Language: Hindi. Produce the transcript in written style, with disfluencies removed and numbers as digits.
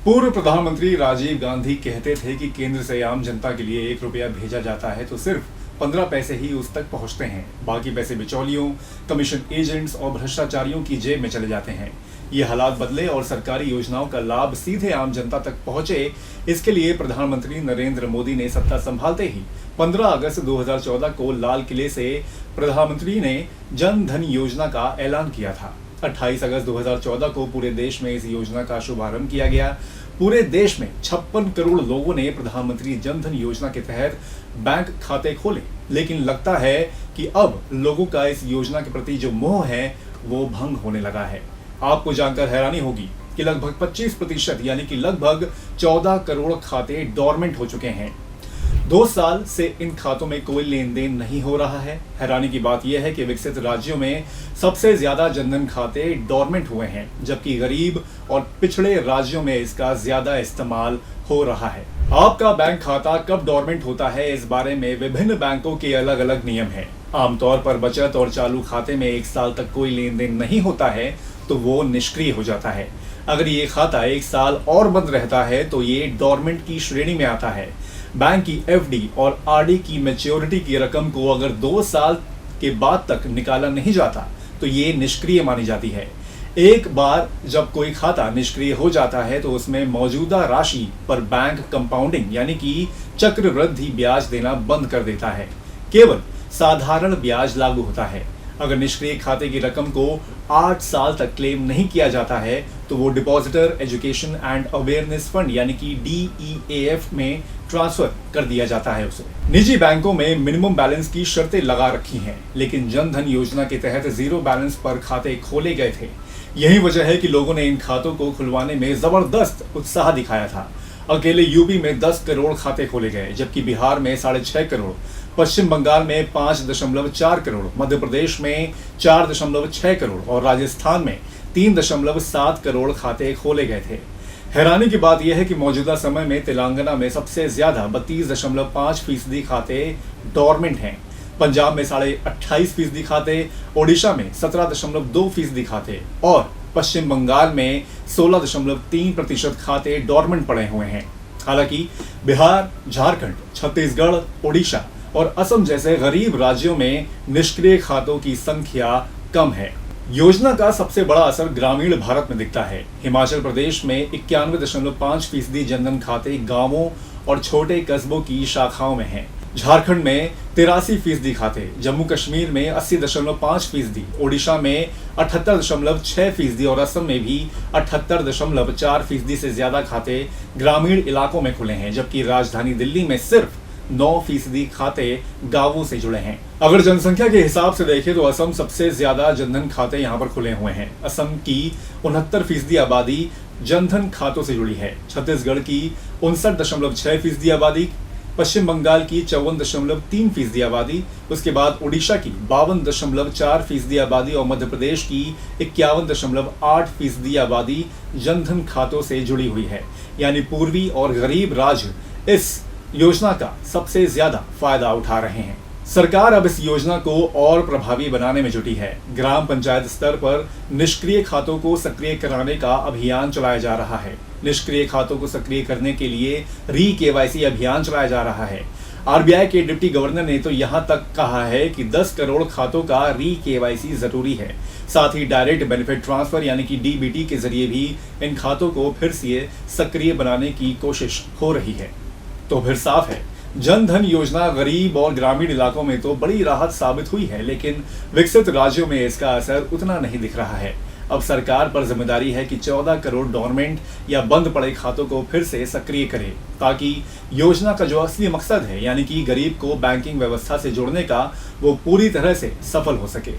पूर्व प्रधानमंत्री राजीव गांधी कहते थे कि केंद्र से आम जनता के लिए 1 रुपया भेजा जाता है तो सिर्फ 15 पैसे ही उस तक पहुंचते हैं। बाकी पैसे बिचौलियों, कमीशन एजेंट्स और भ्रष्टाचारियों की जेब में चले जाते हैं। ये हालात बदले और सरकारी योजनाओं का लाभ सीधे आम जनता तक पहुंचे, इसके लिए प्रधानमंत्री नरेंद्र मोदी ने सत्ता संभालते ही 15 अगस्त 2014 को लाल किले से प्रधानमंत्री ने जन धन योजना का ऐलान किया था। 28 अगस्त 2014 को पूरे देश में इस योजना का शुभारंभ किया गया। पूरे देश में 56 करोड़ लोगों ने प्रधानमंत्री जन धन योजना के तहत बैंक खाते खोले, लेकिन लगता है कि अब लोगों का इस योजना के प्रति जो मोह है वो भंग होने लगा है। आपको जानकर हैरानी होगी कि लगभग 25% यानी कि लगभग 14 करोड़ खाते डोरमेंट हो चुके हैं। 2 साल से इन खातों में कोई लेन देन नहीं हो रहा है। हैरानी की बात यह है कि विकसित राज्यों में सबसे ज्यादा जनधन खाते डोरमेंट हुए हैं, जबकि गरीब और पिछड़े राज्यों में इसका ज्यादा इस्तेमाल हो रहा है। आपका बैंक खाता कब डोरमेंट होता है, इस बारे में विभिन्न बैंकों के अलग अलग नियम हैं। आमतौर पर बचत और चालू खाते में 1 साल तक कोई लेन देन नहीं होता है तो वो निष्क्रिय हो जाता है। अगर ये खाता 1 साल और बंद रहता है तो ये डोरमेंट की श्रेणी में आता है। बैंक की एफडी और आरडी की मैच्योरिटी की रकम को अगर 2 साल के बाद तक निकाला नहीं जाता तो ये निष्क्रिय मानी जाती है। एक बार जब कोई खाता निष्क्रिय हो जाता है तो उसमें मौजूदा राशि पर बैंक कंपाउंडिंग यानी कि चक्रवृद्धि ब्याज देना बंद कर देता है। केवल साधारण ब्याज लागू होता है। अगर निष्क्रिय खाते की रकम को 8 साल तक क्लेम नहीं किया जाता है तो वो depositor education and awareness fund यानी कि DEAF में ट्रांसफर कर दिया जाता है उसे। निजी बैंकों में मिनिमम बैलेंस की शर्तें लगा रखी हैं, लेकिन जन धन योजना के तहत 0 बैलेंस पर खाते खोले गए थे। यही वजह है कि लोगों ने इन खातों को खुलवाने में जबरदस्त उत्साह दिखाया था। अकेले यूपी में 10 करोड़ खाते खोले गए, जबकि बिहार में 6.5 करोड़, पश्चिम बंगाल में 5.4 करोड़, मध्य प्रदेश में 4.6 करोड़ और राजस्थान में 3.7 करोड़ खाते खोले गए थे। हैरानी की बात यह है कि मौजूदा समय में तेलंगाना में सबसे ज्यादा 32.5% खाते डोरमेंट हैं। पंजाब में 28.5% खाते, ओडिशा में 17.2% खाते और पश्चिम बंगाल में 16.3% खाते डोरमेंट पड़े हुए हैं। हालांकि बिहार, झारखंड, छत्तीसगढ़, ओडिशा और असम जैसे गरीब राज्यों में निष्क्रिय खातों की संख्या कम है। योजना का सबसे बड़ा असर ग्रामीण भारत में दिखता है। हिमाचल प्रदेश में 91.5% जनधन खाते गांवों और छोटे कस्बों की शाखाओं में हैं। झारखंड में 83% खाते, जम्मू कश्मीर में 80.5%, ओडिशा में 78.6% और असम में भी 78.4% से ज्यादा खाते ग्रामीण इलाकों में खुले हैं, जबकि राजधानी दिल्ली में सिर्फ 9% खाते गांवों से जुड़े हैं। अगर जनसंख्या के हिसाब से देखें तो असम सबसे ज्यादा जनधन खाते यहाँ पर खुले हुए हैं। असम की 69% आबादी जनधन खातों से जुड़ी है। छत्तीसगढ़ की 59.6% आबादी, पश्चिम बंगाल की 54.3% आबादी, उसके बाद उड़ीसा की 52.4% आबादी और मध्य प्रदेश की 51.8% आबादी जनधन खातों से जुड़ी हुई है। यानी पूर्वी और गरीब राज्य इस योजना का सबसे ज्यादा फायदा उठा रहे हैं। सरकार अब इस योजना को और प्रभावी बनाने में जुटी है। ग्राम पंचायत स्तर पर निष्क्रिय खातों को सक्रिय कराने का अभियान चलाया जा रहा है। निष्क्रिय खातों को सक्रिय करने के लिए KYC अभियान चलाया जा रहा है। RBI के डिप्टी गवर्नर ने तो यहाँ तक कहा है कि 10 करोड़ खातों का KYC जरूरी है। साथ ही डायरेक्ट बेनिफिट ट्रांसफर यानी कि DBT के जरिए भी इन खातों को फिर से सक्रिय बनाने की कोशिश हो रही है। तो फिर साफ है, जन धन योजना गरीब और ग्रामीण इलाकों में तो बड़ी राहत साबित हुई है, लेकिन विकसित राज्यों में इसका असर उतना नहीं दिख रहा है। अब सरकार पर जिम्मेदारी है कि 14 करोड़ डोरमेंट या बंद पड़े खातों को फिर से सक्रिय करे, ताकि योजना का जो असली मकसद है यानी कि गरीब को बैंकिंग व्यवस्था से जोड़ने का, वो पूरी तरह से सफल हो सके।